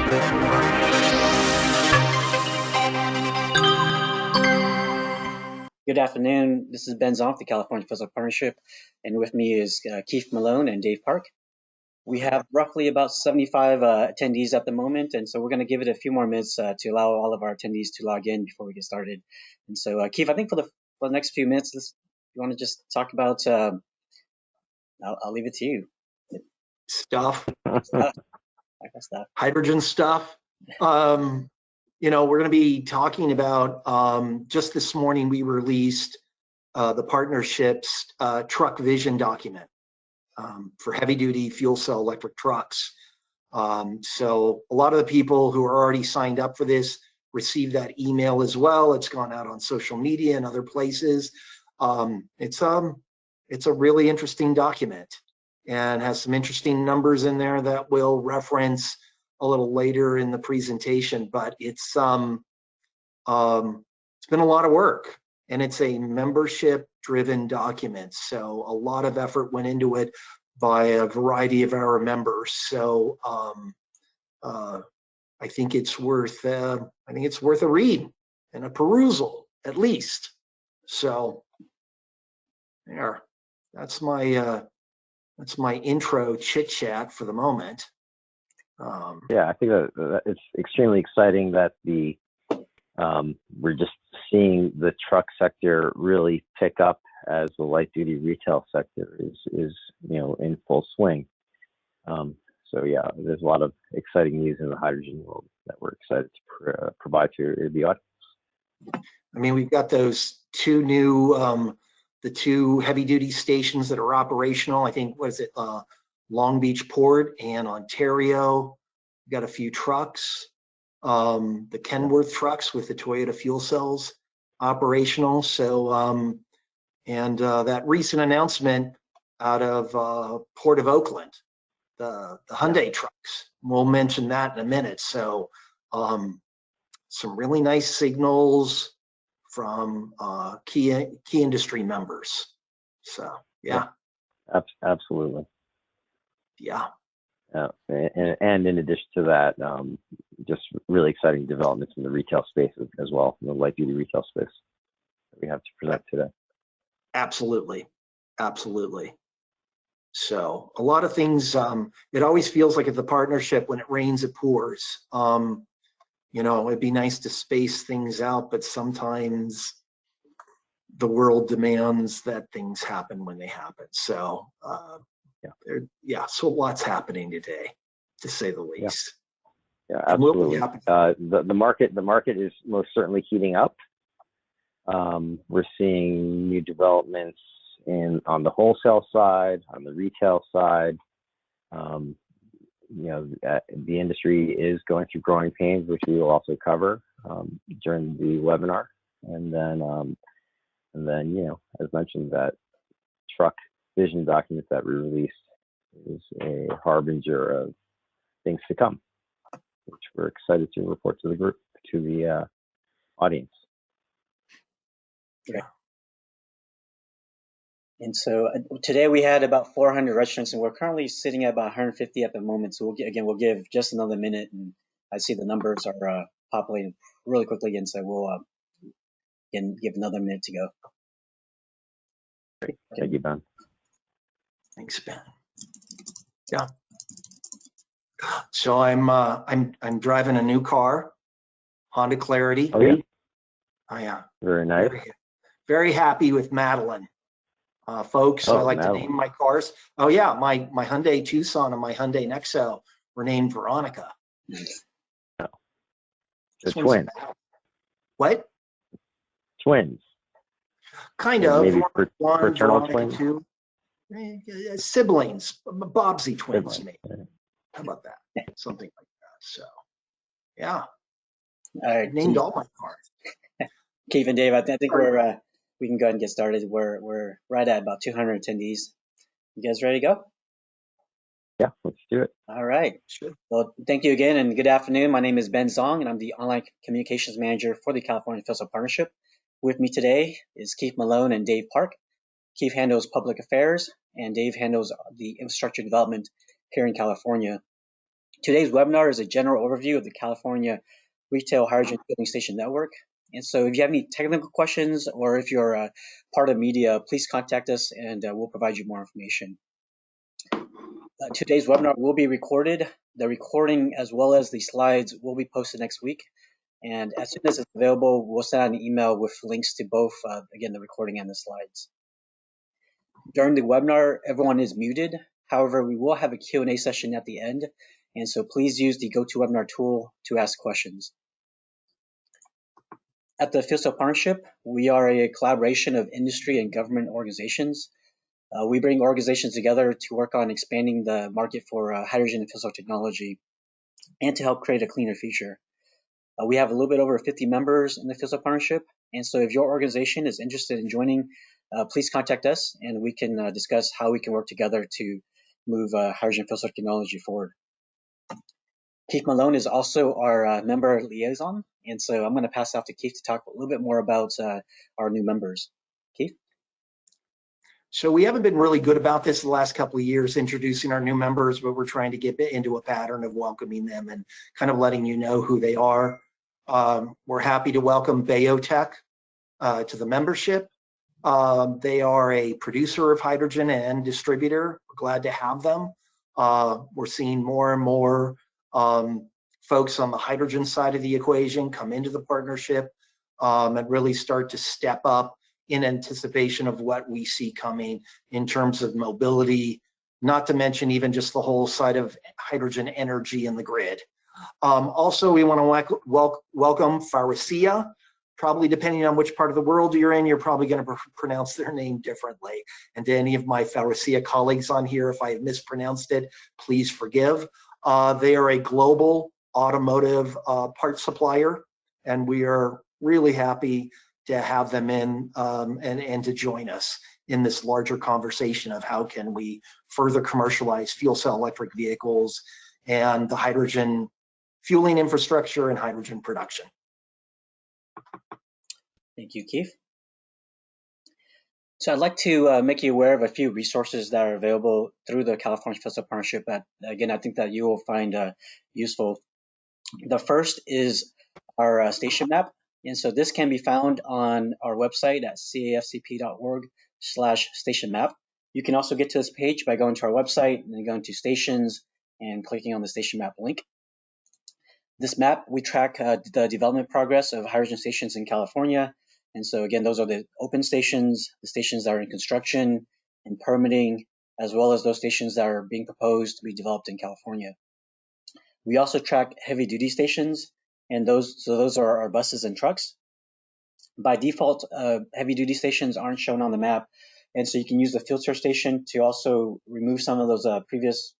Good afternoon. This is Ben Zonk, the California Physical Partnership, and with me is Keith Malone and Dave Park. We have roughly about 75 attendees at the moment, and so we're going to give it a few more minutes to allow all of our attendees to log in before we get started. And so, Keith, I think for the next few minutes, you want to just talk about, I'll leave it to you. Stuff. Stuff. Hydrogen stuff. We're going to be talking about, just this morning we released the partnership's truck vision document for heavy duty fuel cell electric trucks. So a lot of the people who are already signed up for this received that email as well. It's gone out on social media and other places. It's a really interesting document and has some interesting numbers in there that we'll reference a little later in the presentation, but it's been a lot of work, and it's a membership-driven document. So a lot of effort went into it by a variety of our members. So I think it's worth a read and a perusal at least. So there, that's my intro chit chat for the moment. Yeah, I think that it's extremely exciting that we're just seeing the truck sector really pick up as the light duty retail sector is in full swing. So yeah, there's a lot of exciting news in the hydrogen world that we're excited to provide to the audience. I mean, we've got those two new, the two heavy duty stations that are operational. I think, what is it? Long Beach Port and Ontario. We've got a few trucks. The Kenworth trucks with the Toyota fuel cells operational. So, and that recent announcement out of Port of Oakland, the Hyundai trucks. We'll mention that in a minute. So, some really nice signals from key industry members. So, yeah. Absolutely. Yeah. And in addition to that, just really exciting developments in the retail space as well, in the light duty retail space that we have to present today. Absolutely. So a lot of things, it always feels like at the partnership, when it rains, it pours. It'd be nice to space things out, but sometimes the world demands that things happen when they happen. So, so lots happening today, to say the least. Yeah, absolutely. The market is most certainly heating up. We're seeing new developments on the wholesale side, on the retail side. The industry is going through growing pains, which we will also cover during the webinar. And then, as mentioned, that truck vision document that we released is a harbinger of things to come, which we're excited to report to the audience. Okay. And so today we had about 400 registrants, and we're currently sitting at about 150 at the moment. So we'll give just another minute, and I see the numbers are populating really quickly, and so we'll give another minute to go. Great. Thank you, Ben. Thanks, Ben. Yeah. So I'm driving a new car, Honda Clarity. Oh yeah. Oh yeah. Very nice. Very happy with Madeline. Folks, I like to name my cars. Oh yeah, my Hyundai Tucson and my Hyundai Nexo were named Veronica. Oh. The twins. What? Twins. Kind of. Maybe one, fraternal Veronica, twins. two. Siblings, Bobsy twins, maybe. How about that? Something like that. So, yeah. Named all my cars. Keith and Dave, I think we can go ahead and get started. We're right at about 200 attendees. You guys ready to go? Yeah, let's do it. All right. Sure. Well, thank you again, and good afternoon. My name is Ben Zong, and I'm the Online Communications Manager for the California Fuel Cell Partnership. With me today is Keith Malone and Dave Park. Keith handles public affairs, and Dave handles the infrastructure development here in California. Today's webinar is a general overview of the California Retail Hydrogen Fueling Station Network. And so if you have any technical questions or if you're part of media, please contact us and we'll provide you more information. Today's webinar will be recorded. The recording as well as the slides will be posted next week. And as soon as it's available, we'll send out an email with links to both, again, the recording and the slides. During the webinar, everyone is muted. However, we will have a Q&A session at the end. And so please use the GoToWebinar tool to ask questions. At the Fuel Cell Partnership, we are a collaboration of industry and government organizations. We bring organizations together to work on expanding the market for hydrogen and fuel cell technology and to help create a cleaner future. We have a little bit over 50 members in the Fuel Cell Partnership. And so if your organization is interested in joining, please contact us and we can discuss how we can work together to move hydrogen fuel cell technology forward. Keith Malone is also our member liaison. And so I'm going to pass it off to Keith to talk a little bit more about our new members. Keith? So we haven't been really good about this the last couple of years, introducing our new members, but we're trying to get into a pattern of welcoming them and kind of letting you know who they are. We're happy to welcome Bayotech to the membership. They are a producer of hydrogen and distributor. We're glad to have them. We're seeing more and more folks on the hydrogen side of the equation come into the partnership and really start to step up in anticipation of what we see coming in terms of mobility, not to mention even just the whole side of hydrogen energy in the grid. Also, we want to welcome Faurecia. Probably depending on which part of the world you're in, you're probably going to pronounce their name differently. And to any of my Faurecia colleagues on here, if I have mispronounced it, please forgive. They are a global automotive part supplier, and we are really happy to have them in and to join us in this larger conversation of how can we further commercialize fuel cell electric vehicles and the hydrogen fueling infrastructure and hydrogen production. Thank you, Keith. So I'd like to make you aware of a few resources that are available through the California Fuel Cell Partnership that, again, I think that you will find useful. The first is our station map. And so this can be found on our website at cafcp.org/station map. You can also get to this page by going to our website and then going to stations and clicking on the station map link. This map, we track the development progress of hydrogen stations in California. And so again, those are the open stations, the stations that are in construction and permitting, as well as those stations that are being proposed to be developed in California. We also track heavy duty stations, and those are our buses and trucks. By default, heavy duty stations aren't shown on the map. And so you can use the filter station to also remove some of those previous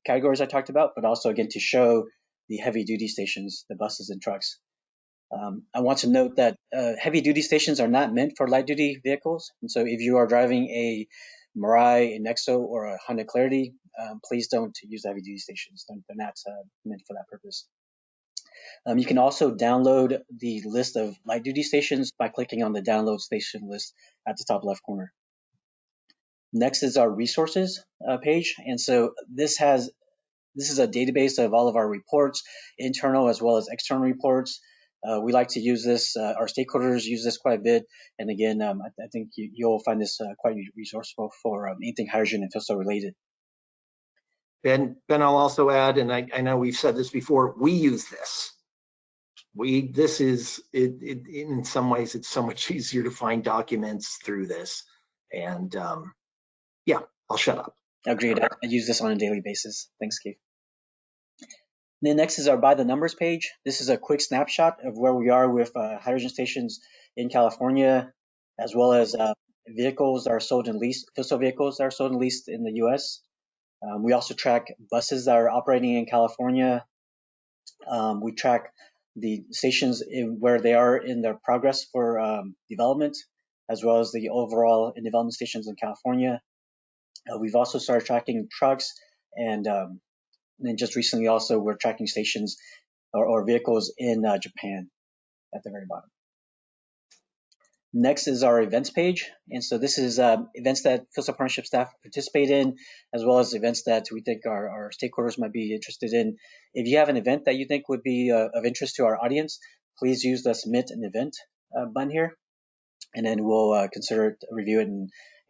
categories I talked about, but also again to show the heavy duty stations, the buses and trucks. I want to note that heavy duty stations are not meant for light duty vehicles. And so if you are driving a Mirai, a Nexo, or a Honda Clarity, please don't use heavy duty stations. They're not meant for that purpose. You can also download the list of light duty stations by clicking on the download station list at the top left corner. Next is our resources page. And so this is a database of all of our reports, internal as well as external reports. We like to use this, our stakeholders use this quite a bit. And again, I think you'll find this quite resourceful for anything hydrogen and fuel cell related. Ben, I'll also add, and I know we've said this before, we use this. This is, in some ways, it's so much easier to find documents through this. And yeah, I'll shut up. Agreed. I use this on a daily basis. Thanks, Keith. Then next is our by the numbers page. This is a quick snapshot of where we are with hydrogen stations in California, as well as vehicles that are sold and leased, fuel cell vehicles that are sold and leased in the U.S. We also track buses that are operating in California. We track the stations where they are in their progress for development, as well as the overall in development stations in California. We've also started tracking trucks, and then just recently also we're tracking stations or vehicles in Japan at the very bottom. Next is our events page. And so this is events that Fuel Cell Partnership staff participate in, as well as events that we think our stakeholders might be interested in. If you have an event that you think would be of interest to our audience, please use the submit an event button here, and then we'll consider it, review it,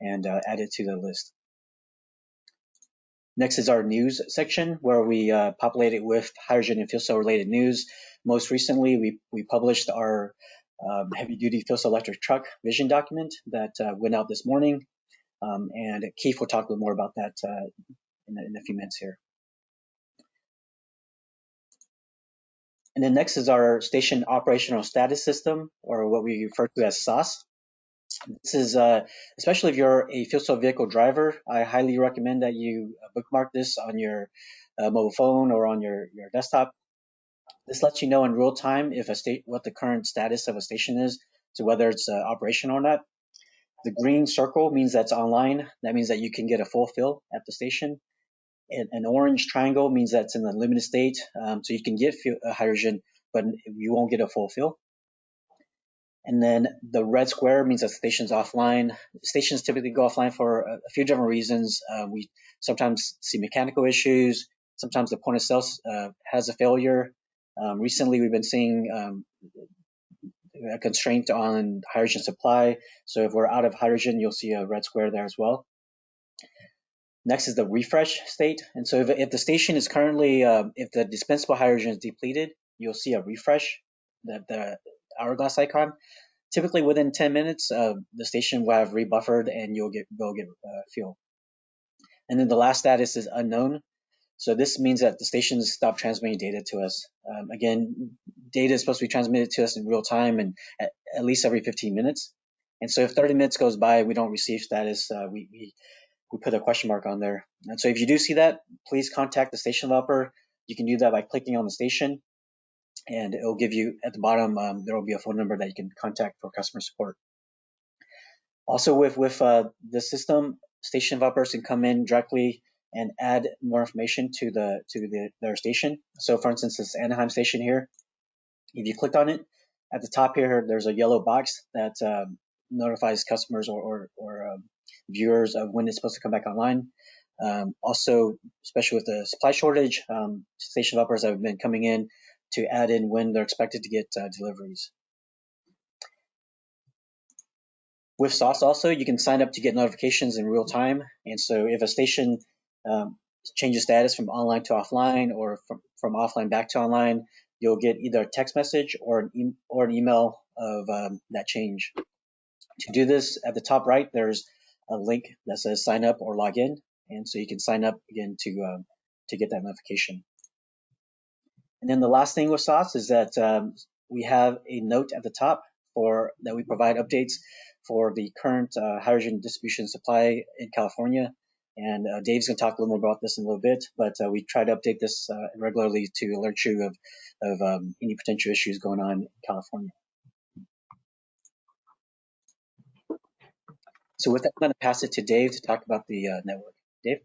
and add it to the list. Next is our news section, where we populate it with hydrogen and fuel cell related news. Most recently, we published our heavy duty fuel cell electric truck vision document that went out this morning. And Keith will talk a little more about that in a few minutes here. And then next is our station operational status system, or what we refer to as SOS. This is, especially if you're a fuel cell vehicle driver, I highly recommend that you bookmark this on your mobile phone or on your desktop. This lets you know in real time if what the current status of a station is, so whether it's operational or not. The green circle means that's online. That means that you can get a full fill at the station. And an orange triangle means that's in the limited state, so you can get hydrogen, but you won't get a full fill. And then the red square means that the station's offline. Stations typically go offline for a few different reasons. We sometimes see mechanical issues. Sometimes the point of sale has a failure. Recently, we've been seeing a constraint on hydrogen supply. So if we're out of hydrogen, you'll see a red square there as well. Next is the refresh state. And so if the station is currently, if the dispensable hydrogen is depleted, you'll see a refresh, the hourglass icon. Typically within 10 minutes, the station will have rebuffered and you'll get fuel. And then the last status is unknown. So this means that the stations stop transmitting data to us. Again, data is supposed to be transmitted to us in real time and at least every 15 minutes. And so if 30 minutes goes by, we don't receive status, we put a question mark on there. And so if you do see that, please contact the station developer. You can do that by clicking on the station, and it will give you at the bottom, there will be a phone number that you can contact for customer support. Also with the system, station developers can come in directly and add more information to their station. So for instance, this Anaheim station here, if you click on it, at the top here, there's a yellow box that notifies customers or viewers of when it's supposed to come back online. Also, especially with the supply shortage, station developers have been coming in to add in when they're expected to get deliveries. With SOS also, you can sign up to get notifications in real time. And so if a station changes status from online to offline or from offline back to online, you'll get either a text message or an email of that change. To do this, at the top right, there's a link that says sign up or log in. And so you can sign up again to get that notification. And then the last thing with SOS is that we have a note at the top that we provide updates for the current hydrogen distribution supply in California. And Dave's going to talk a little more about this in a little bit, but we try to update this regularly to alert you of any potential issues going on in California. So with that, I'm going to pass it to Dave to talk about the network. Dave?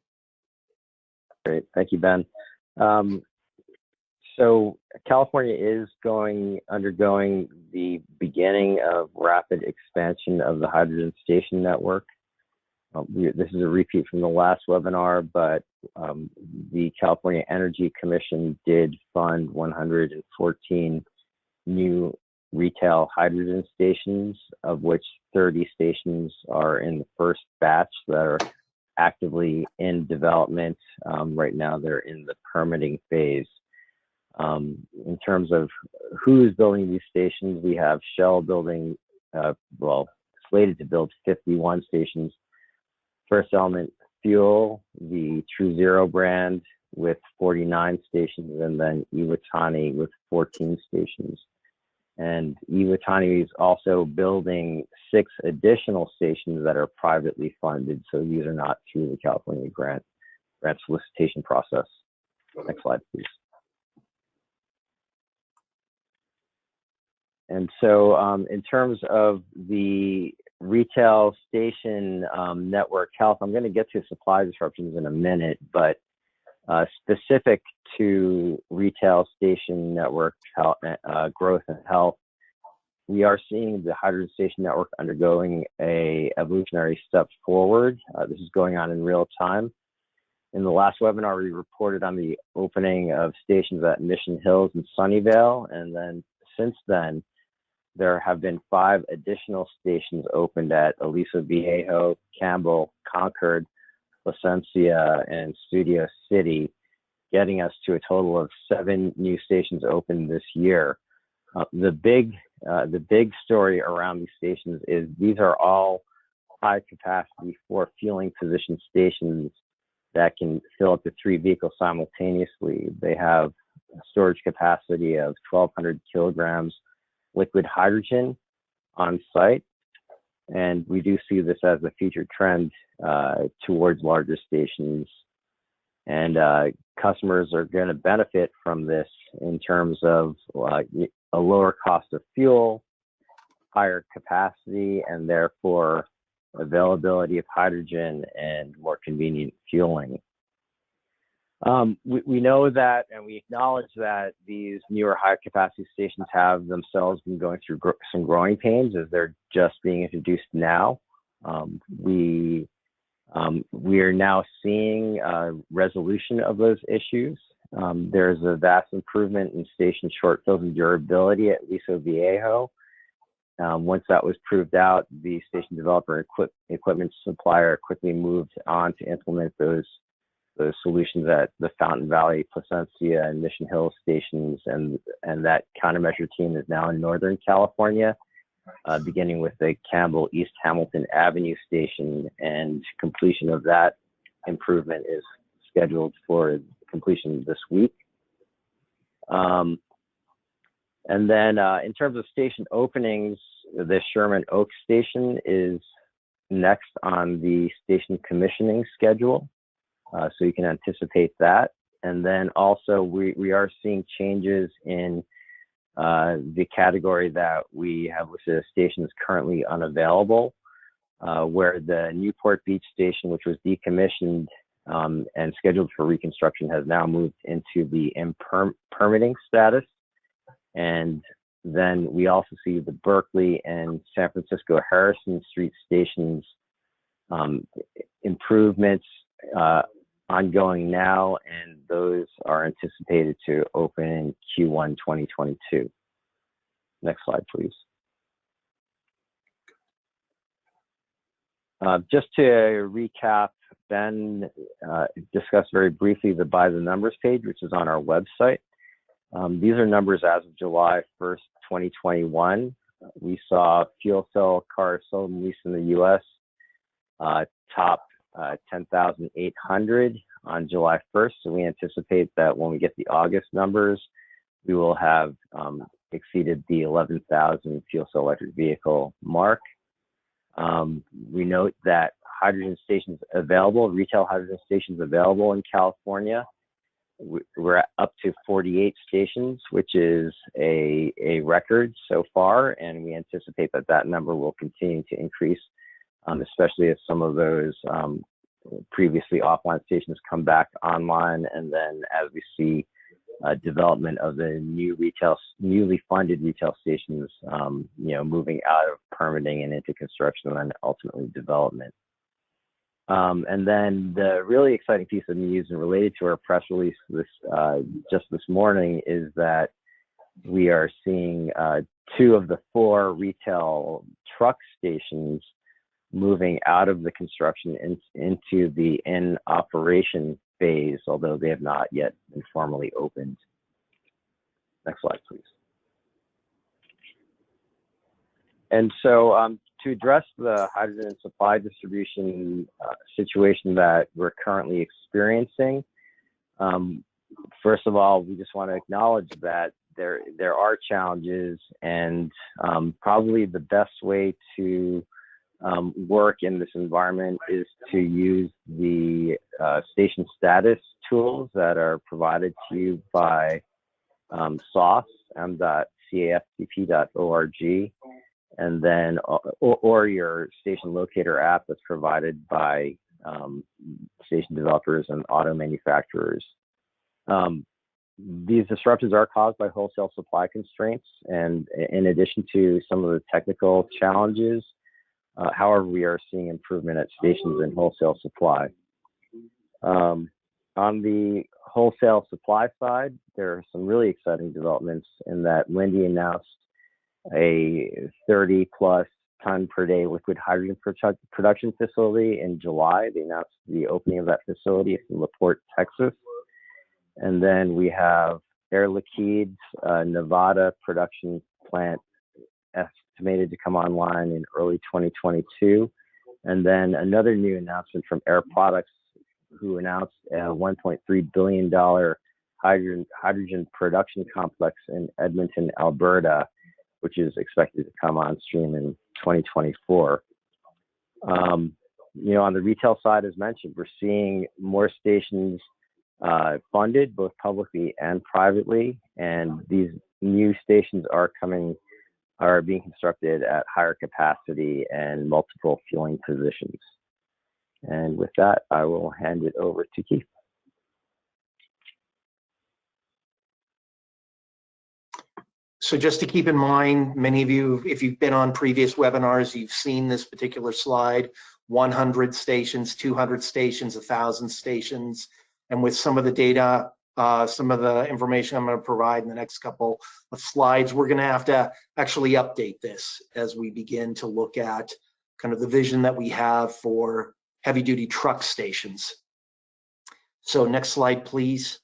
Great, thank you, Ben. So California is undergoing the beginning of rapid expansion of the hydrogen station network. This is a repeat from the last webinar, but the California Energy Commission did fund 114 new retail hydrogen stations, of which 30 stations are in the first batch that are actively in development. Right now, they're in the permitting phase. In terms of who's building these stations, we have Shell building, slated to build 51 stations. First Element Fuel, the True Zero brand, with 49 stations, and then Iwatani with 14 stations. And Iwatani is also building 6 additional stations that are privately funded, so these are not through the California grant solicitation process. Next slide, please. And so in terms of the retail station network health, I'm going to get to supply disruptions in a minute, but specific to retail station network health, growth and health, we are seeing the hydrogen station network undergoing a evolutionary step forward. This is going on in real time. In the last webinar, we reported on the opening of stations at Mission Hills and Sunnyvale, and then since then, there have been 5 additional stations opened at Aliso Viejo, Campbell, Concord, Placencia, and Studio City, getting us to a total of 7 new stations opened this year. The big story around these stations is these are all high capacity 4 fueling position stations that can fill up to 3 vehicles simultaneously. They have a storage capacity of 1,200 kilograms liquid hydrogen on site. And we do see this as a future trend towards larger stations. And customers are going to benefit from this in terms of a lower cost of fuel, higher capacity, and therefore availability of hydrogen and more convenient fueling. We know that, and we acknowledge that these newer high capacity stations have themselves been going through some growing pains as they're just being introduced now. We are now seeing resolution of those issues. There's a vast improvement in station short fills and durability at Aliso Viejo. Once that was proved out, the station developer and equipment supplier quickly moved on to implement those solutions at the Fountain Valley, Placencia, and Mission Hills stations, and that countermeasure team is now in Northern California, beginning with the Campbell East Hamilton Avenue station, and completion of that improvement is scheduled for completion this week. And then in terms of station openings, the Sherman Oaks station is next on the station commissioning schedule. So you can anticipate that. And then also we are seeing changes in the category that we have listed as stations currently unavailable, where the Newport Beach station, which was decommissioned and scheduled for reconstruction, has now moved into the permitting status. And then we also see the Berkeley and San Francisco Harrison Street stations improvements ongoing now, and those are anticipated to open in Q1 2022. Next slide, please. Just to recap, Ben discussed very briefly the By the Numbers page, which is on our website. These are numbers as of July 1st, 2021. We saw fuel cell cars sold and leased in the U.S. Top 10,800 on July 1st. So we anticipate that when we get the August numbers, we will have exceeded the 11,000 fuel cell electric vehicle mark. We note that hydrogen stations available, retail hydrogen stations available in California. We're up to 48 stations, which is a record so far, and we anticipate that that number will continue to increase, especially as some of those previously offline stations come back online, and then as we see development of the newly funded retail stations, moving out of permitting and into construction and then ultimately development. And then the really exciting piece of news and related to our press release just this morning is that we are seeing 2 of the 4 retail truck stations moving out of the construction into the in operation phase, although they have not yet been formally opened. Next slide, please. And so to address the hydrogen supply distribution situation that we're currently experiencing, first of all, we just want to acknowledge that there are challenges, and probably the best way to work in this environment is to use the station status tools that are provided to you by SOS, m.caftp.org, and then or your station locator app that's provided by station developers and auto manufacturers. These disruptions are caused by wholesale supply constraints, and in addition to some of the technical challenges, however, we are seeing improvement at stations and wholesale supply. On the wholesale supply side, there are some really exciting developments in that Linde announced a 30+ ton per day liquid hydrogen production facility in July. They announced the opening of that facility in LaPorte, Texas. And then we have Air Liquide's Nevada production plant estimated to come online in early 2022. And then another new announcement from Air Products, who announced a $1.3 billion hydrogen production complex in Edmonton, Alberta, which is expected to come on stream in 2024. On the retail side, as mentioned, we're seeing more stations funded both publicly and privately, and these new stations are being constructed at higher capacity and multiple fueling positions. And with that, I will hand it over to Keith. So just to keep in mind, many of you, if you've been on previous webinars, you've seen this particular slide: 100 stations, 200 stations, 1,000 stations. And with some of the data, some of the information I'm going to provide in the next couple of slides, we're going to have to actually update this as we begin to look at kind of the vision that we have for heavy-duty truck stations. So next slide, please.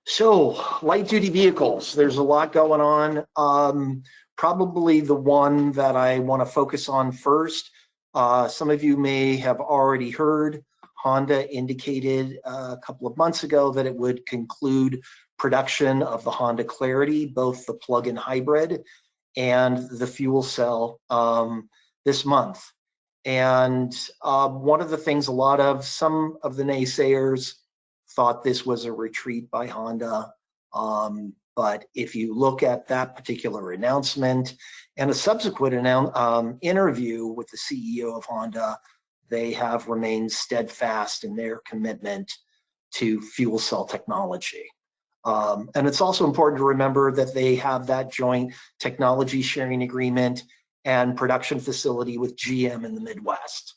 So light-duty vehicles, there's a lot going on. Probably the one that I want to focus on first, some of you may have already heard, Honda indicated a couple of months ago that it would conclude production of the Honda Clarity, both the plug-in hybrid and the fuel cell, this month. And one of the things, some of the naysayers thought this was a retreat by Honda. But if you look at that particular announcement and a subsequent interview with the CEO of Honda, they have remained steadfast in their commitment to fuel cell technology. And it's also important to remember that they have that joint technology sharing agreement and production facility with GM in the Midwest.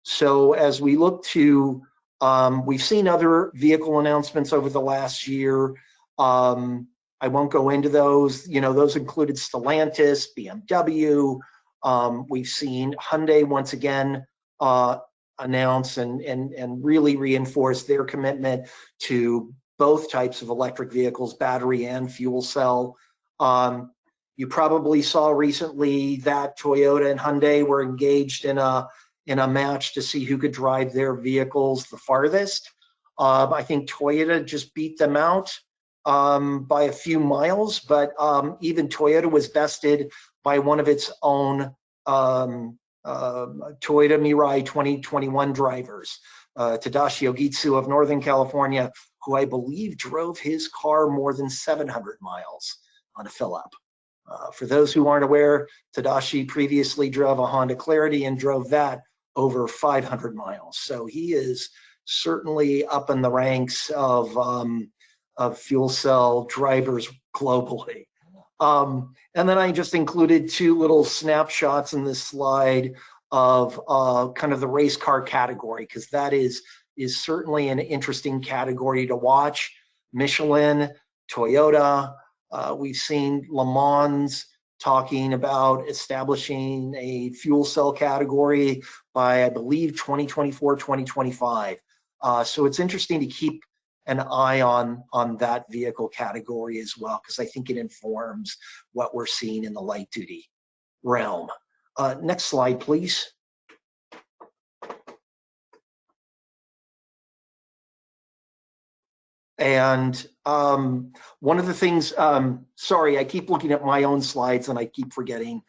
So as we look to, we've seen other vehicle announcements over the last year. I won't go into those. Those included Stellantis, BMW. We've seen Hyundai once again announce and really reinforce their commitment to both types of electric vehicles, battery and fuel cell. You probably saw recently that Toyota and Hyundai were engaged in a match to see who could drive their vehicles the farthest. I think Toyota just beat them out by a few miles, but even Toyota was bested by one of its own Toyota Mirai 2021 drivers, Tadashi Ogitsu of Northern California, who I believe drove his car more than 700 miles on a fill-up. For those who aren't aware, Tadashi previously drove a Honda Clarity and drove that over 500 miles. So he is certainly up in the ranks of fuel cell drivers globally. And then I just included two little snapshots in this slide of kind of the race car category, because that is certainly an interesting category to watch. Michelin, Toyota, we've seen Le Mans talking about establishing a fuel cell category by, I believe, 2024, 2025. So it's interesting to keep an eye on that vehicle category as well, because I think it informs what we're seeing in the light duty realm. Next slide, please. And one of the things, sorry, I keep looking at my own slides and I keep forgetting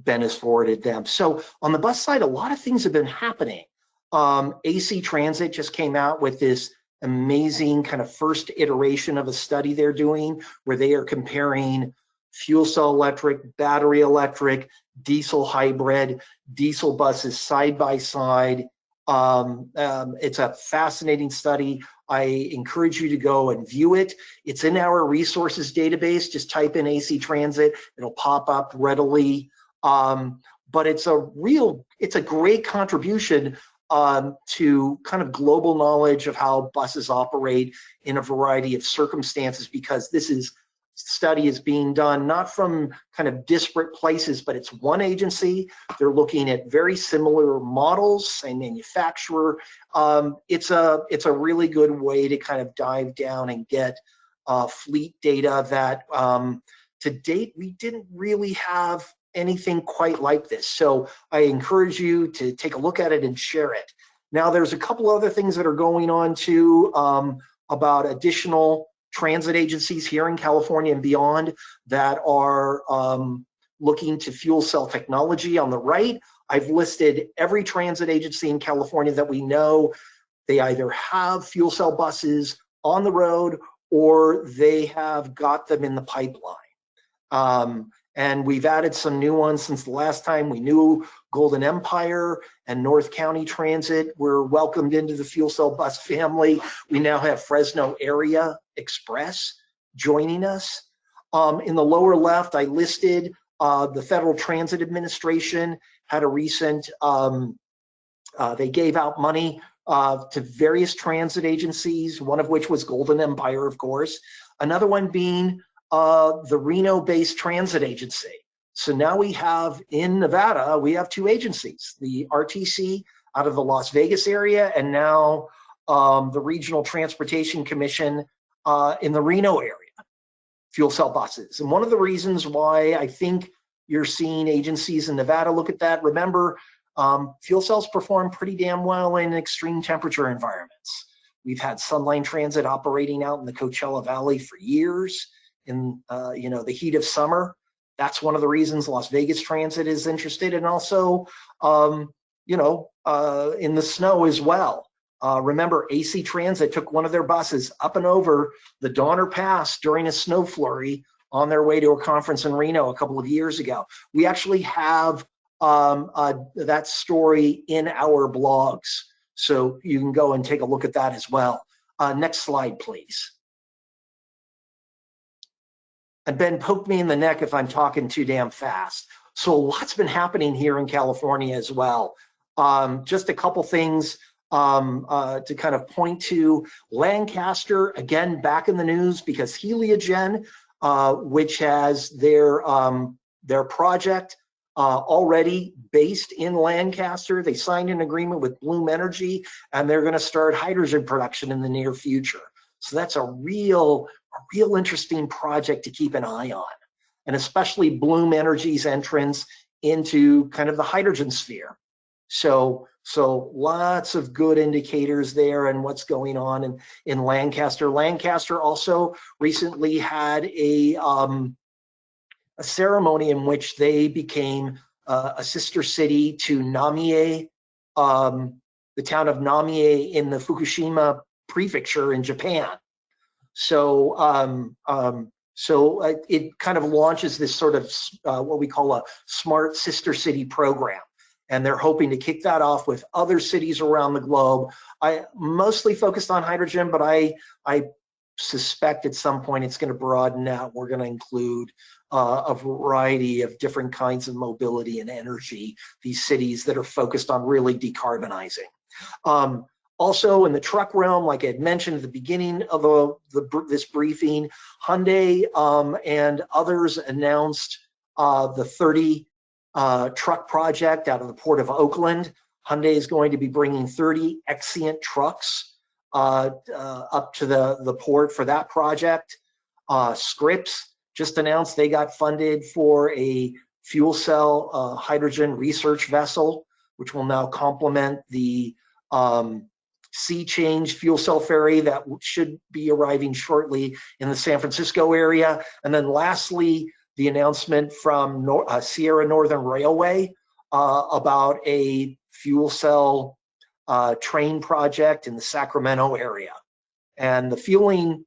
Ben has forwarded them. So on the bus side, a lot of things have been happening. AC Transit just came out with this amazing kind of first iteration of a study they're doing where they are comparing fuel cell electric, battery electric, diesel hybrid, diesel buses side by side It's a fascinating study. I encourage you to go and view it. It's in our resources database. Just type in AC Transit. It'll pop up readily. But it's a great contribution to kind of global knowledge of how buses operate in a variety of circumstances, because this study is being done not from kind of disparate places, but it's one agency. They're looking at very similar models, same manufacturer. It's a really good way to kind of dive down and get fleet data that to date we didn't really have anything quite like this. So I encourage you to take a look at it and share it. Now, there's a couple other things that are going on too about additional transit agencies here in California and beyond that are looking to fuel cell technology. On the right, I've listed every transit agency in California that we know. They either have fuel cell buses on the road or they have got them in the pipeline. And we've added some new ones since the last time. We knew Golden Empire and North County Transit were welcomed into the fuel cell bus family. We now have Fresno Area Express joining us. In the lower left, I listed the Federal Transit Administration had a recent, they gave out money to various transit agencies, one of which was Golden Empire, of course. Another one being the Reno-based transit agency. So now we have in Nevada, we have two agencies, the RTC out of the Las Vegas area, and now the Regional Transportation Commission in the Reno area, fuel cell buses. And one of the reasons why I think you're seeing agencies in Nevada look at that, remember, fuel cells perform pretty damn well in extreme temperature environments. We've had Sunline Transit operating out in the Coachella Valley for years in the heat of summer. That's one of the reasons Las Vegas Transit is interested, and also in the snow as well. Remember, AC Transit took one of their buses up and over the Donner Pass during a snow flurry on their way to a conference in Reno a couple of years ago. We actually have that story in our blogs, so you can go and take a look at that as well. Next slide, please. And Ben, poke me in the neck if I'm talking too damn fast. So a lot's been happening here in California as well. Just a couple things to kind of point to. Lancaster, again, back in the news because Heliogen, which has their project already based in Lancaster. They signed an agreement with Bloom Energy, and they're going to start hydrogen production in the near future. So that's a real interesting project to keep an eye on, and especially Bloom Energy's entrance into kind of the hydrogen sphere. So lots of good indicators there and what's going on in Lancaster. Lancaster also recently had a ceremony in which they became a sister city to Namie, the town of Namie in the Fukushima prefecture in Japan. So it kind of launches this sort of what we call a smart sister city program. And they're hoping to kick that off with other cities around the globe. I mostly focused on hydrogen, but I suspect at some point it's going to broaden out. We're going to include a variety of different kinds of mobility and energy, these cities that are focused on really decarbonizing. Also in the truck realm, like I had mentioned at the beginning of this briefing, Hyundai and others announced the 30 truck project out of the Port of Oakland. Hyundai is going to be bringing 30 Exient trucks up to the port for that project. Scripps just announced they got funded for a fuel cell hydrogen research vessel, which will now complement the sea change fuel cell ferry that should be arriving shortly in the San Francisco area. And then lastly, the announcement from Sierra Northern Railway about a fuel cell train project in the Sacramento area. And the fueling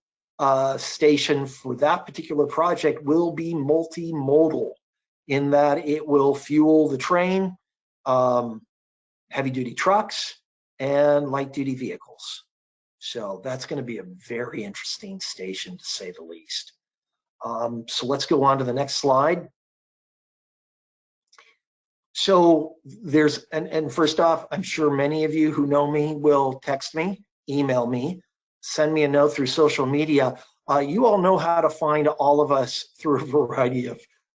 station for that particular project will be multimodal in that it will fuel the train, heavy duty trucks, and light-duty vehicles. So that's going to be a very interesting station, to say the least. So let's go on to the next slide. So there's, and first off, I'm sure many of you who know me will text me, email me, send me a note through social media. You all know how to find all of us through a variety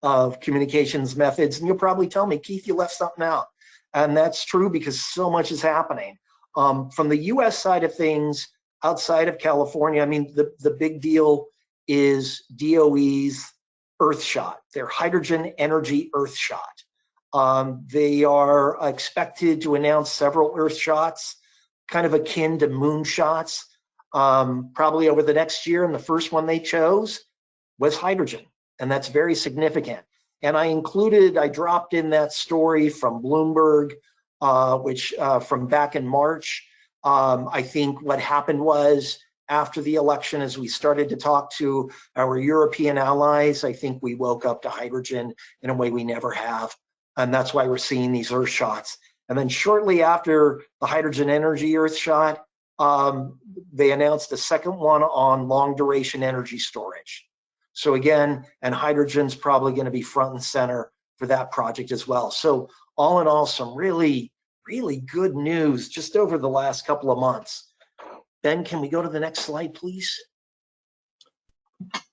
of communications methods. And you'll probably tell me, Keith, you left something out. And that's true because so much is happening. From the US side of things, outside of California, I mean, the big deal is DOE's Earthshot, their hydrogen energy Earthshot. They are expected to announce several Earthshots, kind of akin to moonshots, probably over the next year. And the first one they chose was hydrogen, and that's very significant. And I dropped in that story from Bloomberg, which from back in March. I think what happened was, after the election, as we started to talk to our European allies, I think we woke up to hydrogen in a way we never have. And that's why we're seeing these Earthshots. And then shortly after the hydrogen energy Earthshot, they announced a second one on long duration energy storage. So again, and hydrogen's probably going to be front and center for that project as well. So all in all, some really, really good news just over the last couple of months. Ben, can we go to the next slide, please?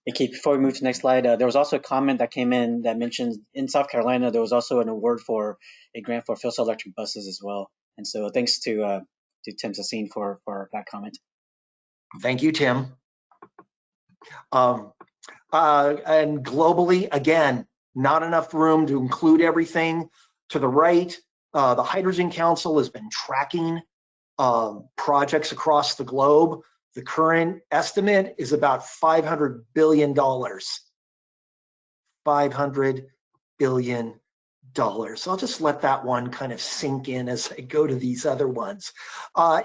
Hey, Keith, before we move to the next slide, there was also a comment that came in that mentioned in South Carolina, there was also an award for a grant for fuel cell electric buses as well. And so thanks to Tim Sassine for that comment. Thank you, Tim. And globally, again, not enough room to include everything. To the right, the Hydrogen Council has been tracking projects across the globe. The current estimate is about $500 billion. $500 billion. I'll just let that one kind of sink in as I go to these other ones.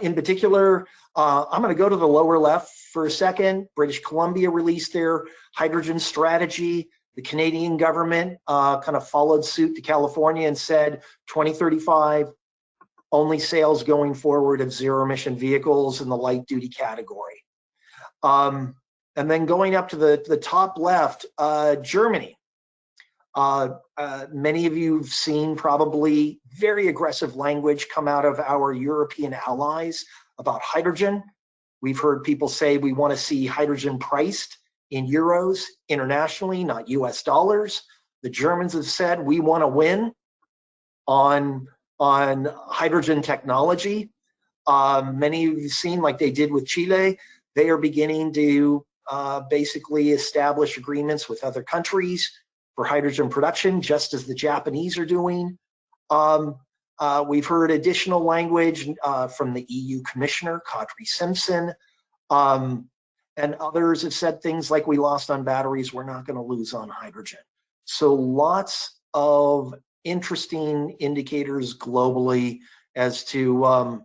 In particular, I'm going to go to the lower left for a second. British Columbia released their hydrogen strategy. The Canadian government kind of followed suit to California and said 2035, only sales going forward of zero emission vehicles in the light duty category. And then going up to the top left, Germany. Many of you have seen probably very aggressive language come out of our European allies about hydrogen. We've heard people say we want to see hydrogen priced in euros internationally, not US dollars. The Germans have said we want to win on hydrogen technology. Many of you have seen, like they did with Chile, they are beginning to basically establish agreements with other countries for hydrogen production, just as the Japanese are doing. We've heard additional language from the EU Commissioner, Kadri Simpson, and others have said things like, we lost on batteries, we're not going to lose on hydrogen. So lots of interesting indicators globally as to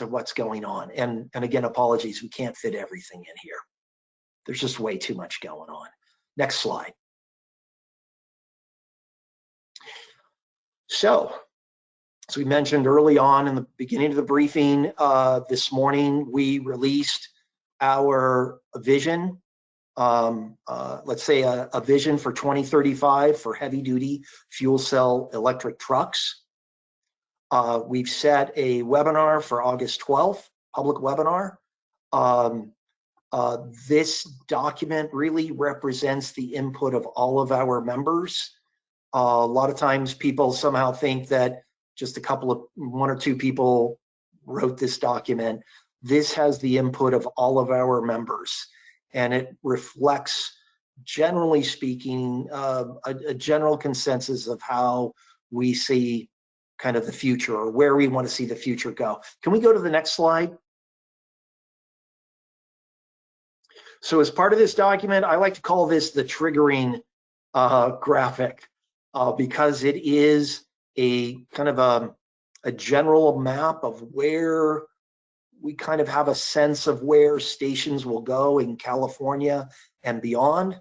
what's going on. And again, apologies, we can't fit everything in here. There's just way too much going on. Next slide. So, as we mentioned early on in the beginning of the briefing this morning, we released our vision, let's say a vision for 2035 for heavy duty fuel cell electric trucks. We've set a webinar for August 12th, public webinar. This document really represents the input of all of our members. A lot of times people somehow think that just one or two people wrote this document. This has the input of all of our members, and it reflects, generally speaking, a general consensus of how we see kind of the future, or where we want to see the future go. Can we go to the next slide? So as part of this document, I like to call this the triggering graphic, because it is a kind of a general map of where we kind of have a sense of where stations will go in California and beyond.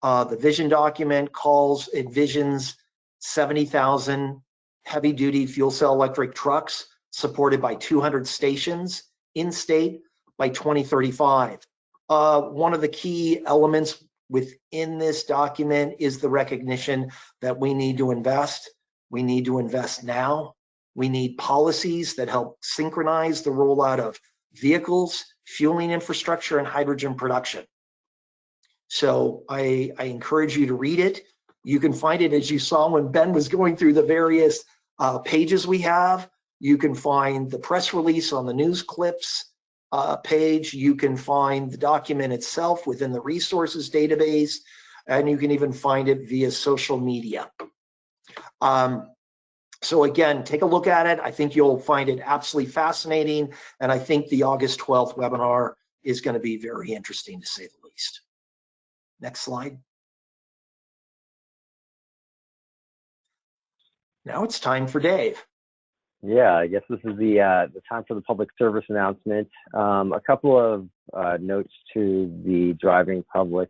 The vision document envisions 70,000 heavy duty fuel cell electric trucks supported by 200 stations in state by 2035. One of the key elements within this document is the recognition that we need to invest. We need to invest now. We need policies that help synchronize the rollout of vehicles, fueling infrastructure, and hydrogen production. So I encourage you to read it. You can find it, as you saw when Ben was going through the various pages we have. You can find the press release on the news clips page. You can find the document itself within the resources database, and you can even find it via social media. So again, take a look at it. I think you'll find it absolutely fascinating, and I think the August 12th webinar is going to be very interesting, to say the least. Next slide. Now it's time for Dave. Yeah, I guess this is the time for the public service announcement. A couple of notes to the driving public.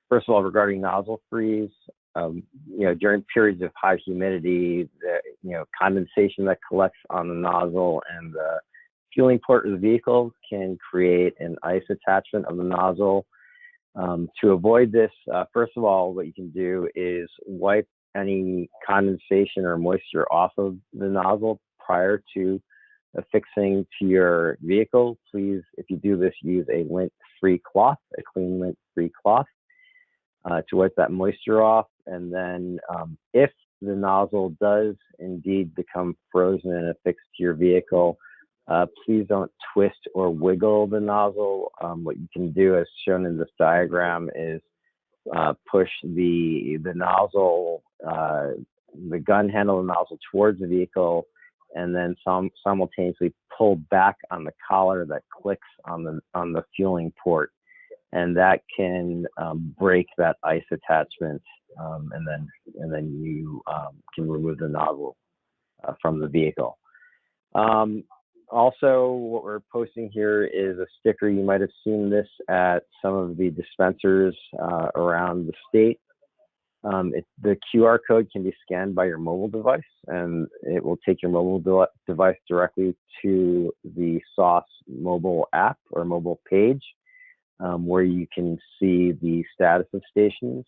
First of all, regarding nozzle freeze, during periods of high humidity, the condensation that collects on the nozzle and the fueling port of the vehicle can create an ice attachment of the nozzle. To avoid this, first of all, what you can do is wipe any condensation or moisture off of the nozzle prior to affixing to your vehicle. Please, if you do this, use a lint-free cloth, a clean lint-free cloth, to wipe that moisture off. And then if the nozzle does indeed become frozen and affixed to your vehicle, please don't twist or wiggle the nozzle. What you can do, as shown in this diagram, is push the nozzle, the gun handle of the nozzle towards the vehicle, and then simultaneously pull back on the collar that clicks on the fueling port, and that can break that ice attachment, and then you can remove the nozzle from the vehicle. Also, what we're posting here is a sticker. You might have seen this at some of the dispensers around the state. The QR code can be scanned by your mobile device, and it will take your mobile device directly to the SOS mobile app or mobile page, where you can see the status of stations.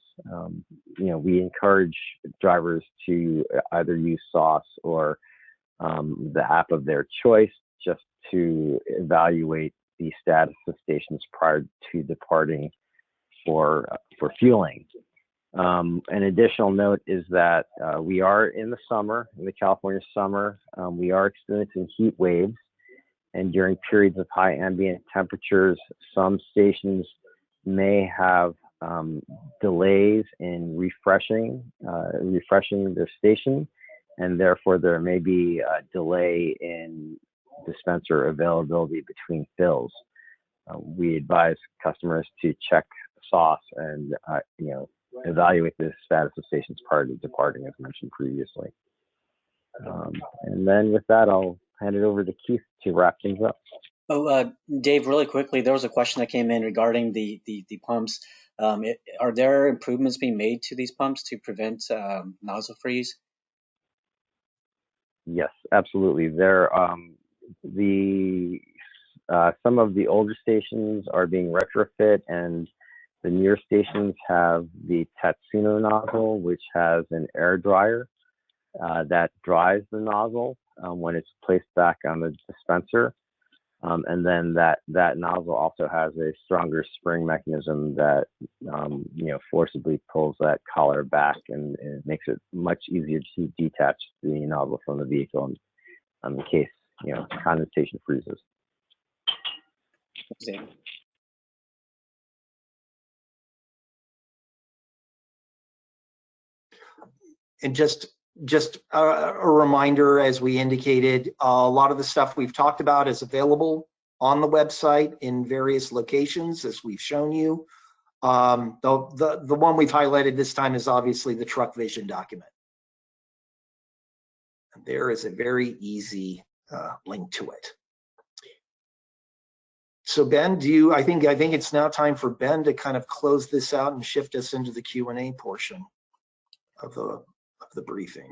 We encourage drivers to either use SOS or the app of their choice, just to evaluate the status of stations prior to departing for fueling. An additional note is that we are in the summer, in the California summer. We are experiencing heat waves, and during periods of high ambient temperatures, some stations may have delays in refreshing their station, and therefore there may be a delay in dispenser availability between fills. We advise customers to check SOS and evaluate the status of stations prior to departing, as mentioned previously. And then with that, I'll hand it over to Keith to wrap things up. Oh, Dave, really quickly, there was a question that came in regarding the pumps. Are there improvements being made to these pumps to prevent nozzle freeze? Yes, absolutely. Some of the older stations are being retrofit, and the newer stations have the Tatsuno nozzle, which has an air dryer that dries the nozzle when it's placed back on the dispenser. And then that nozzle also has a stronger spring mechanism that forcibly pulls that collar back, and it makes it much easier to detach the nozzle from the vehicle in case condensation freezes. And just a reminder, as we indicated, a lot of the stuff we've talked about is available on the website in various locations, as we've shown you. The one we've highlighted this time is obviously the truck vision document. And there is a very easy link to it. So Ben, I think it's now time for Ben to kind of close this out and shift us into the Q&A portion of the briefing.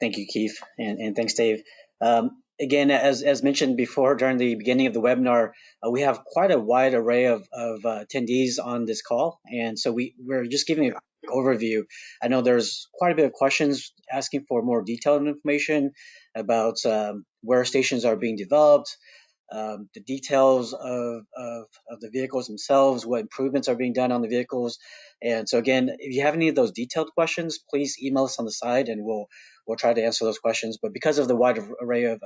Thank you, Keith, and thanks, Dave. Again, as mentioned before during the beginning of the webinar, we have quite a wide array of attendees on this call, and so we're just giving an overview. I know there's quite a bit of questions asking for more detailed information about where stations are being developed, the details of the vehicles themselves, what improvements are being done on the vehicles. And so again, if you have any of those detailed questions, please email us on the side and we'll try to answer those questions. But because of the wide array of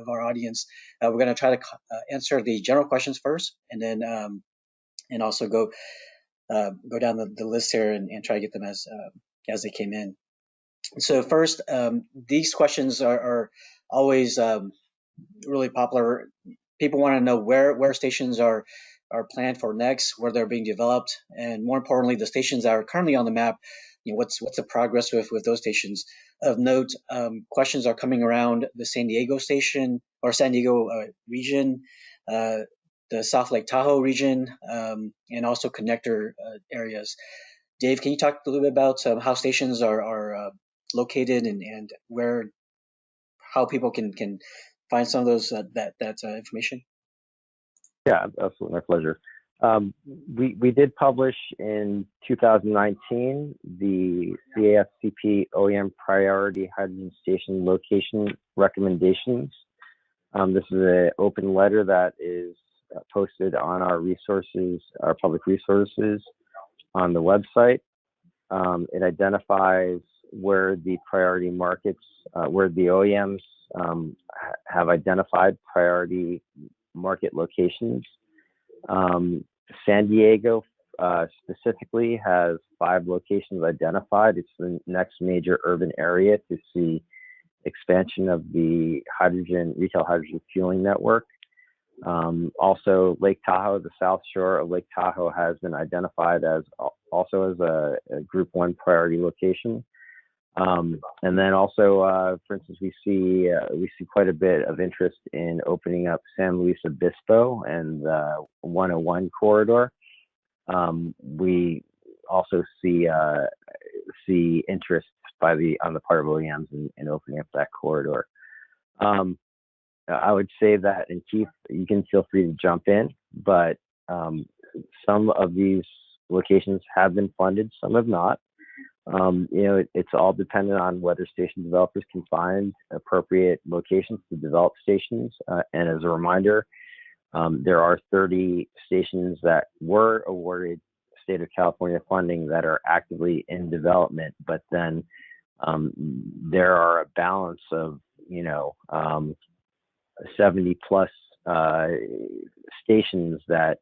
our audience, we're going to try to answer the general questions first, and then and also go down the list here and try to get them as they came in. So first, these questions are always really popular. People want to know where stations are planned for next, where they're being developed, and more importantly, the stations that are currently on the map. What's the progress with those stations? Of note, questions are coming around the San Diego station or San Diego region, the South Lake Tahoe region, and also connector areas. Dave, can you talk a little bit about how stations are located and how people can find some of those that information? Yeah, absolutely, my pleasure. We did publish in 2019 the CAFCP OEM Priority Hydrogen Station Location Recommendations. This is an open letter that is posted on our resources, our public resources on the website. It identifies where the priority markets, where the OEMs have identified priority market locations. San Diego specifically has 5 locations identified. It's the next major urban area to see expansion of the retail hydrogen fueling network. Also, Lake Tahoe, the South Shore of Lake Tahoe, has been identified as also as a Group 1 priority location. And then also, for instance, we see quite a bit of interest in opening up San Luis Obispo and the 101 corridor. We also see interest on the part of OEMs in opening up that corridor. I would say that, and Keith, you can feel free to jump in, but some of these locations have been funded, some have not. It's all dependent on whether station developers can find appropriate locations to develop stations. And as a reminder, there are 30 stations that were awarded state of California funding that are actively in development, but then there are a balance of 70 plus stations that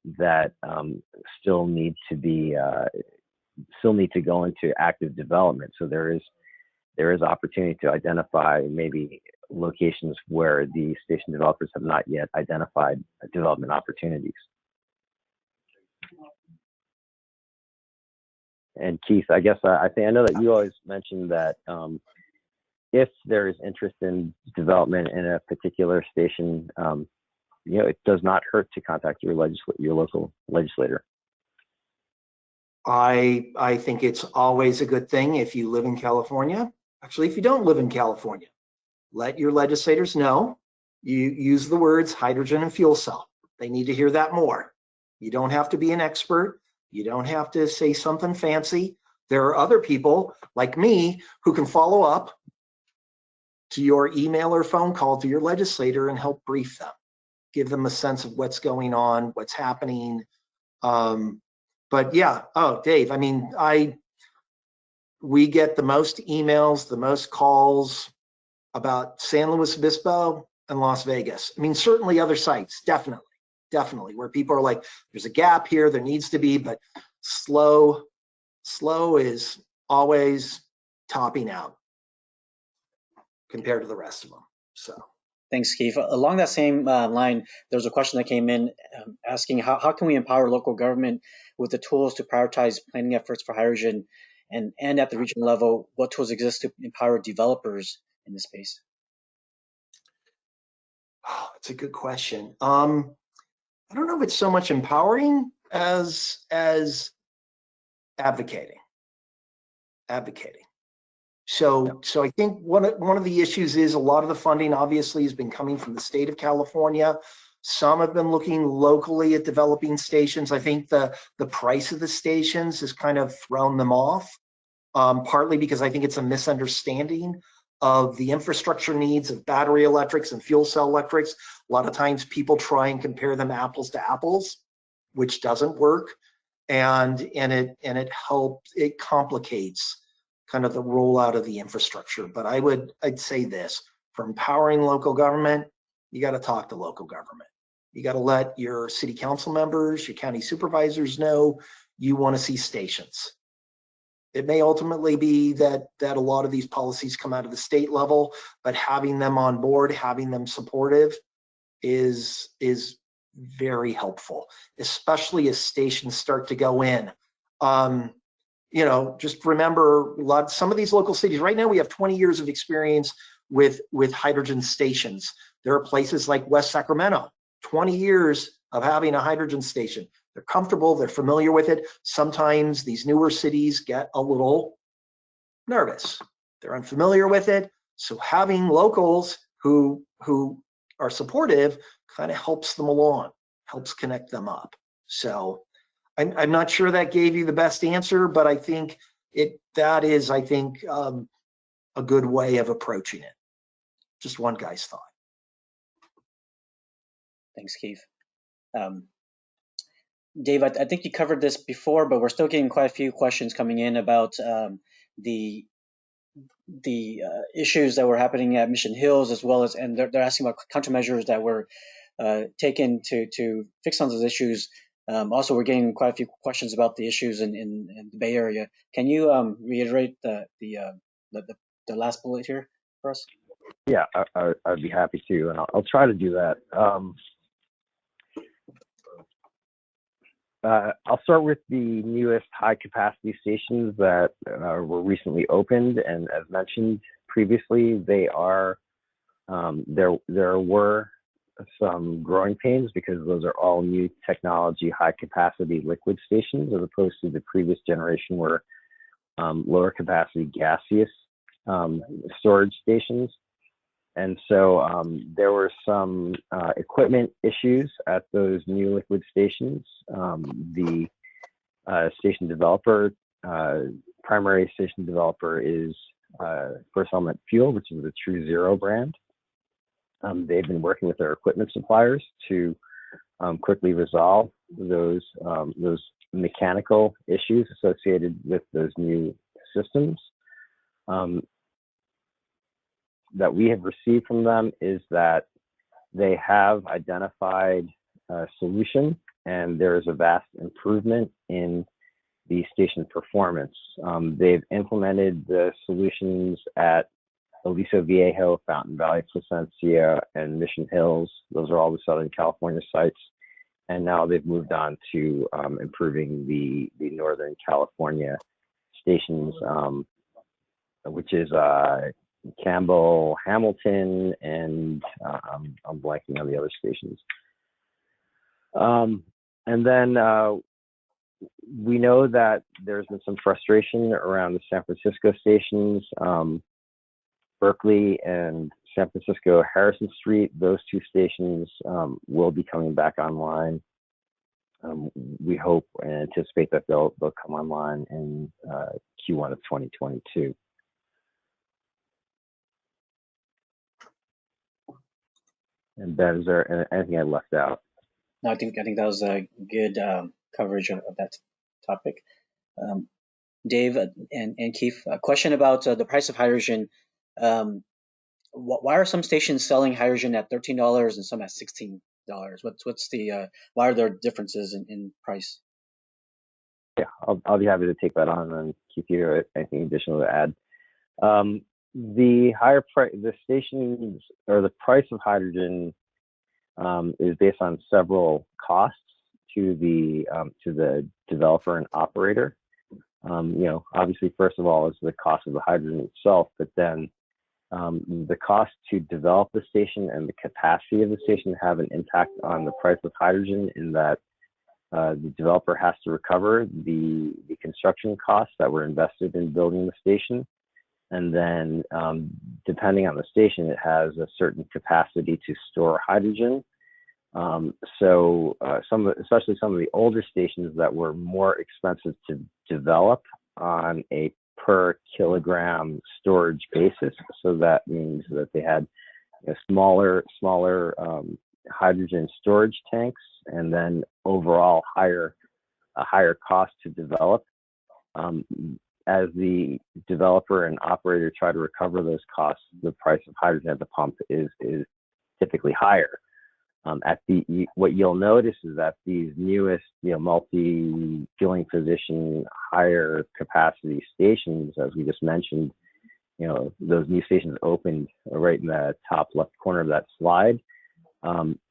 still need to go into active development. So there is opportunity to identify maybe locations where the station developers have not yet identified development opportunities. And Keith, I guess I know that you always mentioned that if there is interest in development in a particular station, it does not hurt to contact your local legislator. I think it's always a good thing if you live in California. Actually, if you don't live in California, let your legislators know. You use the words hydrogen and fuel cell. They need to hear that more. You don't have to be an expert. You don't have to say something fancy. There are other people like me who can follow up to your email or phone call to your legislator and help brief them, give them a sense of what's going on, what's happening. But yeah, Dave, I mean, we get the most emails, the most calls about San Luis Obispo and Las Vegas. I mean, certainly other sites, definitely, where people are like, there's a gap here, there needs to be, but slow is always topping out compared to the rest of them. So. Thanks, Keith. Along that same line, there was a question that came in asking how can we empower local government with the tools to prioritize planning efforts for hydrogen, and at the regional level, what tools exist to empower developers in this space? Oh, that's a good question. I don't know if it's so much empowering as advocating. So I think one of the issues is a lot of the funding obviously has been coming from the state of California. Some have been looking locally at developing stations. I think the price of the stations has kind of thrown them off, partly because I think it's a misunderstanding of the infrastructure needs of battery electrics and fuel cell electrics. A lot of times people try and compare them apples to apples, which doesn't work. And it complicates kind of the rollout of the infrastructure. But I'd say this, for empowering local government, you got to talk to local government. You got to let your city council members, your county supervisors know you want to see stations. It may ultimately be that a lot of these policies come out of the state level, but having them on board, having them supportive is very helpful, especially as stations start to go in. Just remember some of these local cities right now, we have 20 years of experience with hydrogen stations. There are places like West Sacramento, 20 years of having a hydrogen station. They're comfortable, they're familiar with it. Sometimes these newer cities get a little nervous. They're unfamiliar with it. So having locals who are supportive kind of helps them along, helps connect them up. So I'm not sure that gave you the best answer, but I think that is a good way of approaching it. Just one guy's thought. Thanks, Keith. Dave, I think you covered this before, but we're still getting quite a few questions coming in about the issues that were happening at Mission Hills, as well as, and they're asking about countermeasures that were taken to fix some of those issues. Also, we're getting quite a few questions about the issues in the Bay Area. Can you reiterate the last bullet here for us? Yeah, I'd be happy to, and I'll try to do that. I'll start with the newest high-capacity stations that were recently opened, and as mentioned previously, they are there were some growing pains because those are all new technology, high-capacity liquid stations, as opposed to the previous generation were lower capacity gaseous storage stations. And so there were some equipment issues at those new liquid stations. The station developer, primary station developer is First Element Fuel, which is the True Zero brand. They've been working with their equipment suppliers to quickly resolve those mechanical issues associated with those new systems. That we have received from them is that they have identified a solution, and there is a vast improvement in the station performance. They've implemented the solutions at Aliso Viejo, Fountain Valley, Placencia, and Mission Hills. Those are all the Southern California sites. And now they've moved on to improving the Northern California stations, which is Campbell, Hamilton, and I'm blanking on the other stations. And then we know that there's been some frustration around the San Francisco stations, Berkeley and San Francisco Harrison Street. Those two stations will be coming back online. We hope and anticipate that they'll come online in Q1 of 2022. And Ben, is there anything I left out? No, I think that was a good coverage of that topic. Dave and Keith, a question about the price of hydrogen. Why are some stations selling hydrogen at $13 and some at $16? What's the why are there differences in price? Yeah, I'll be happy to take that on, and Keith, you have anything additional to add? The higher price, the stations, or the price of hydrogen is based on several costs to the developer and operator. Obviously, first of all, is the cost of the hydrogen itself, but then the cost to develop the station and the capacity of the station have an impact on the price of hydrogen, in that the developer has to recover the construction costs that were invested in building the station. And then depending on the station, it has a certain capacity to store hydrogen. Especially some of the older stations that were more expensive to develop on a per kilogram storage basis. So that means that they had smaller hydrogen storage tanks, and then overall a higher cost to develop. As the developer and operator try to recover those costs, the price of hydrogen at the pump is typically higher. What you'll notice is that these newest, multi-fueling position, higher capacity stations, as we just mentioned, those new stations opened right in the top left corner of that slide.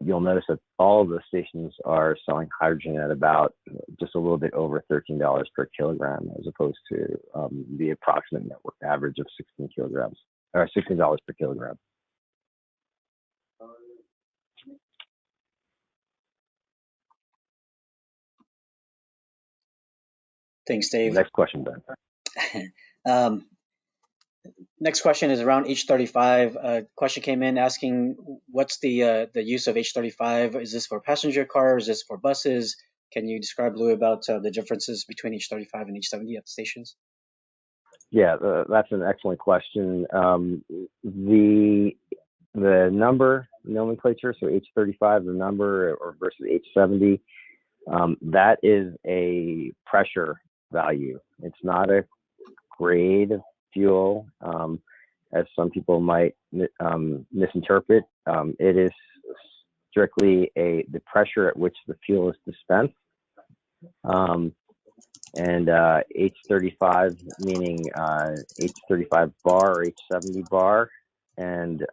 You'll notice that all of those stations are selling hydrogen at about just a little bit over $13 per kilogram, as opposed to the approximate network average of $16 per kilogram. Thanks, Dave. Next question, Ben. Next question is around H35. A question came in asking, what's the use of H35? Is this for passenger cars? Is this for buses? Can you describe, Lou, about the differences between H35 and H70 at the stations? Yeah, that's an excellent question. The nomenclature, so H35, the number, or versus H70, that is a pressure value. It's not a grade of fuel, as some people might misinterpret. It is strictly the pressure at which the fuel is dispensed. And H35 meaning H35 bar or H70 bar, and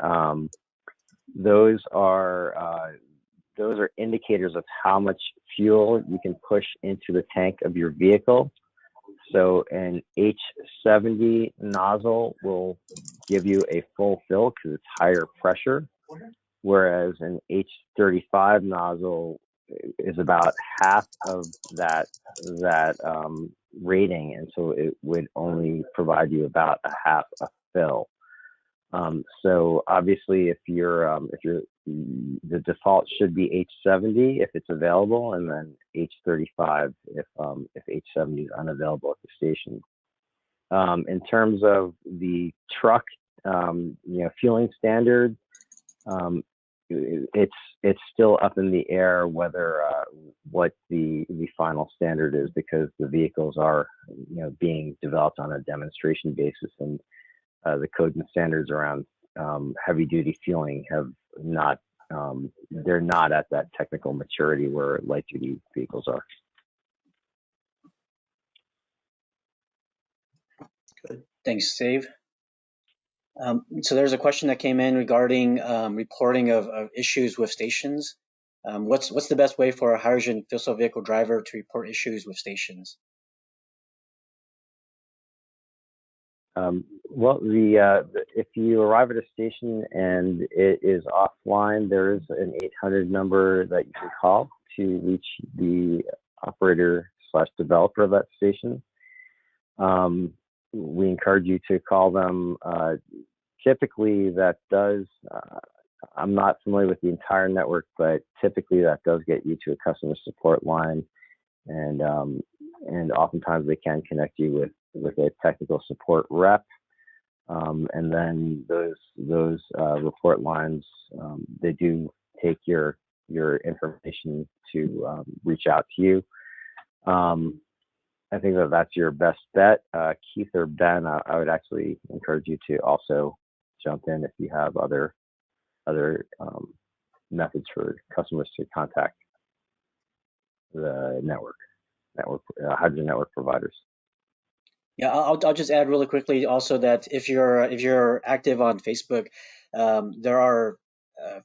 those are indicators of how much fuel you can push into the tank of your vehicle. So an H70 nozzle will give you a full fill because it's higher pressure, whereas an H35 nozzle is about half of that rating, and so it would only provide you about a half a fill. So obviously, if the default should be H70 if it's available, and then H35 if H70 is unavailable at the station. In terms of the truck, fueling standard, it's still up in the air whether what the final standard is, because the vehicles are being developed on a demonstration basis, and the codes and standards around heavy duty fueling have not they're not at that technical maturity where light duty vehicles are. Good. Thanks, Dave. So there's a question that came in regarding reporting of issues with stations. What's the best way for a hydrogen fuel cell vehicle driver to report issues with stations? Well, if you arrive at a station and it is offline, there is an 800 number that you can call to reach the operator/developer of that station. We encourage you to call them. Typically, that does. I'm not familiar with the entire network, but typically that does get you to a customer support line, and oftentimes they can connect you with a technical support rep, and then those report lines, they do take your information to reach out to you. I think that's your best bet. Keith or Ben, I would actually encourage you to also jump in if you have other methods for customers to contact the hydrogen network providers. Yeah, I'll just add really quickly also that if you're active on Facebook, there are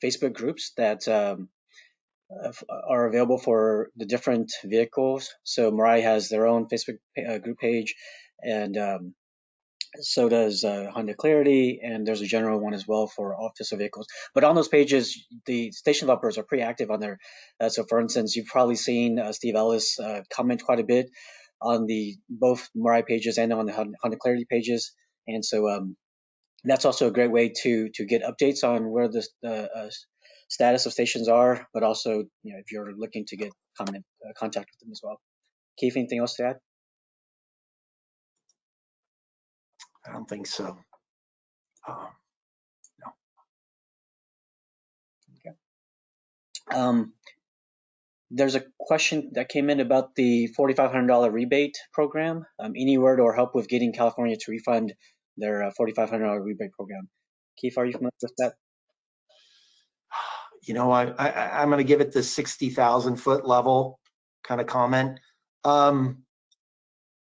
Facebook groups that are available for the different vehicles. So Mirai has their own Facebook group page, and so does Honda Clarity, and there's a general one as well for all fuel vehicles. But on those pages, the station developers are pretty active on there. So for instance, you've probably seen Steve Ellis comment quite a bit on both Mirai pages and on the Honda Clarity pages. And so that's also a great way to get updates on where the status of stations are, but also, if you're looking to get contact with them as well. Keith, anything else to add? I don't think so. No. Okay. There's a question that came in about the $4,500 rebate program. Any word or help with getting California to refund their $4,500 rebate program? Keith, are you familiar with that? I'm going to give it the 60,000 foot level kind of comment.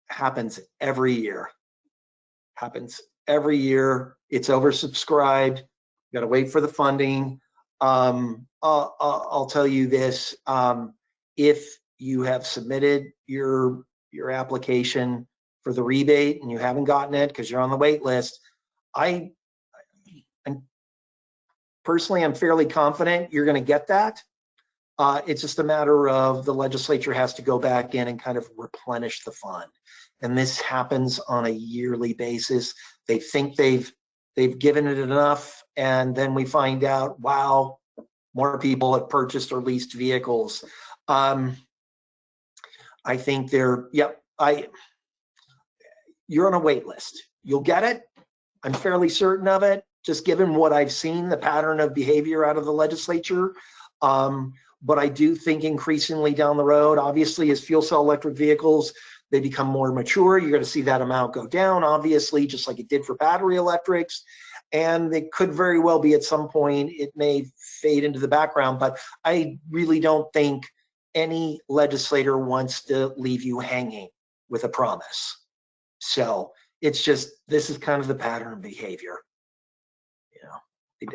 Happens every year. It's oversubscribed. You got to wait for the funding. I'll tell you this: if you have submitted your application for the rebate and you haven't gotten it because you're on the wait list, I'm fairly confident you're going to get that. It's just a matter of the legislature has to go back in and kind of replenish the fund. And this happens on a yearly basis. They think they've given it enough, and then we find out, wow, more people have purchased or leased vehicles. I think you're on a wait list. You'll get it. I'm fairly certain of it, just given what I've seen, the pattern of behavior out of the legislature. But I do think increasingly down the road, obviously, as fuel cell electric vehicles, they become more mature, you're going to see that amount go down, obviously, just like it did for battery electrics. And it could very well be at some point, it may fade into the background, but I really don't think any legislator wants to leave you hanging with a promise. So it's just, this is kind of the pattern of behavior.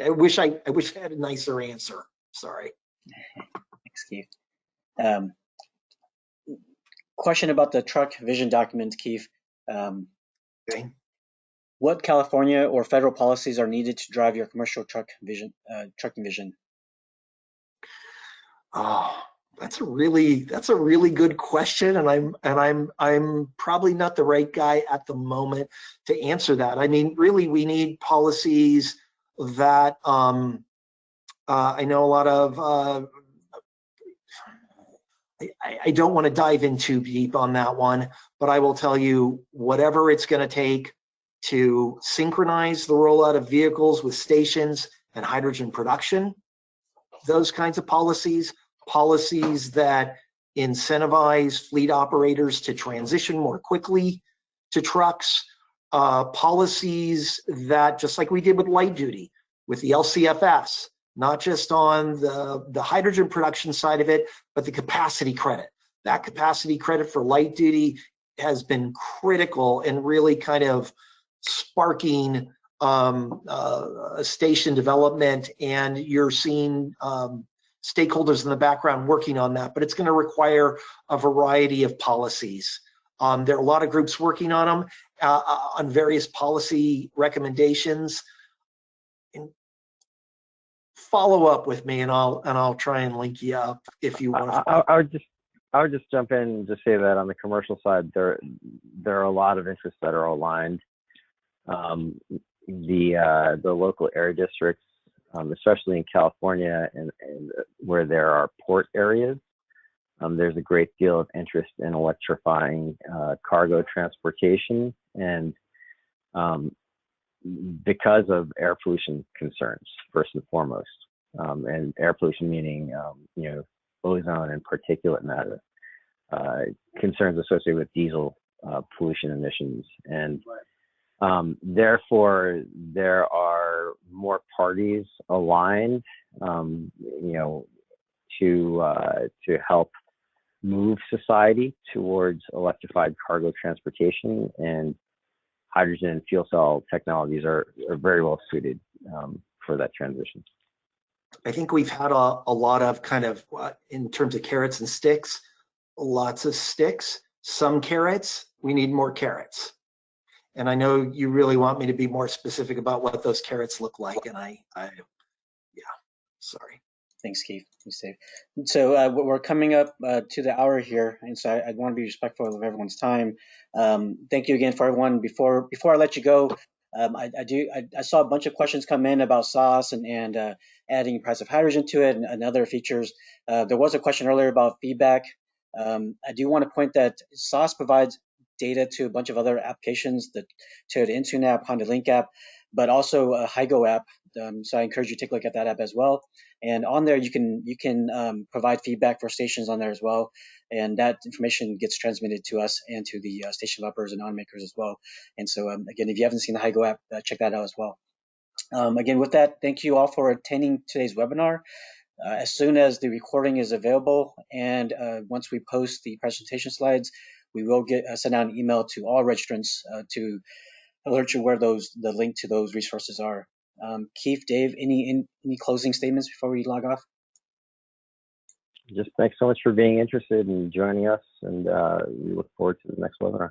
I wish I had a nicer answer. Sorry. Thanks, Keith. Question about the truck vision document, Keith. Okay. What California or federal policies are needed to drive your commercial trucking vision? Oh, that's a really good question, and I'm probably not the right guy at the moment to answer that. I mean, really, we need policies that I know a lot of. I don't want to dive in too deep on that one, but I will tell you, whatever it's going to take to synchronize the rollout of vehicles with stations and hydrogen production, those kinds of policies that incentivize fleet operators to transition more quickly to trucks, policies that, just like we did with light duty, with the LCFS, not just on the hydrogen production side of it, but the capacity credit. That capacity credit for light duty has been critical in really kind of sparking station development, and you're seeing stakeholders in the background working on that, but it's going to require a variety of policies. There are a lot of groups working on them, on various policy recommendations. And follow up with me, and I'll try and link you up if you want to. I would just jump in and just say that on the commercial side, there are a lot of interests that are aligned. The local air districts, especially in California and where there are port areas, there's a great deal of interest in electrifying cargo transportation, and because of air pollution concerns, first and foremost, and air pollution meaning ozone and particulate matter, concerns associated with diesel pollution emissions, and therefore there are more parties aligned, to help move society towards electrified cargo transportation, and hydrogen and fuel cell technologies are very well suited for that transition. I think we've had a lot of kind of, in terms of carrots and sticks, lots of sticks, some carrots. We need more carrots. And I know you really want me to be more specific about what those carrots look like, and yeah, sorry. Thanks, Keith. Thanks, Dave. So we're coming up to the hour here, and so I want to be respectful of everyone's time. Thank you again for everyone. Before I let you go, I saw a bunch of questions come in about sauce and adding passive hydrogen to it and other features. There was a question earlier about feedback. I do want to point that sauce provides data to a bunch of other applications, the Intune app, Honda Link app, but also a HyGo app. So I encourage you to take a look at that app as well. And on there, you can provide feedback for stations on there as well, and that information gets transmitted to us and to the station developers and automakers as well. And so again, if you haven't seen the HyGo app, check that out as well. Again, with that, thank you all for attending today's webinar. As soon as the recording is available and once we post the presentation slides, we will send out an email to all registrants to alert you where the link to those resources are. Keith, Dave, any closing statements before we log off? Just thanks so much for being interested and joining us, and we look forward to the next webinar.